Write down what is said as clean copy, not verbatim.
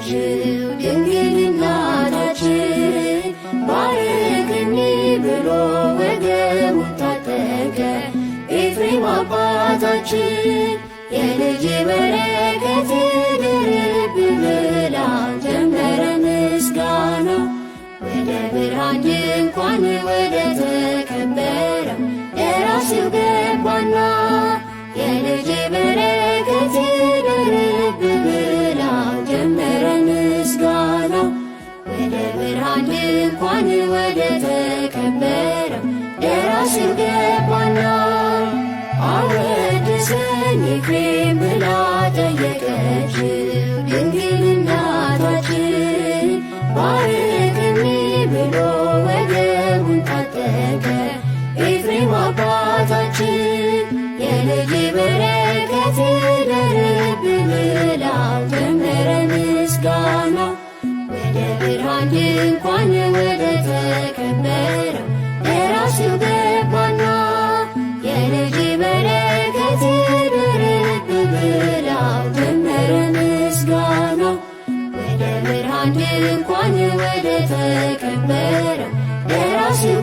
የጠየቀችው ድንግል እናታችን ባርክኒ ብሎ ወገቡን ታጠቀ ኤፍሬም አባታችን። የልጅ በረከት ይደርብ ብላ ጀመረ ምስጋና ወደ ብርሃን ድንኳን ወደ ተከበረው ደራሲው ገባና የልጅ በረከት ይደርብ ብላ ጀመረ ምስጋና ወደ ብርሃን ድንኳን ወደ ተከበረው ደራሲው ገባና አወድሰኝ ኤፍሬም ብላ ጠየቀችው ድንግል እናታችን ባርክኒ ብሎ ወገቡን ታጠቀ ኤፍሬም አባታችን። የልጅ በረከት ይደርብ ብላ ጀመረ ምስጋና ወደ ብርሃን ድንኳን ወደ ተከበረው ደራሲው ገባና የልጅ በረከት ይደርብ ብላ ጀመረ ምስጋና ወደ ብርሃን ድንኳን ወደ ተከበረው ደራሲው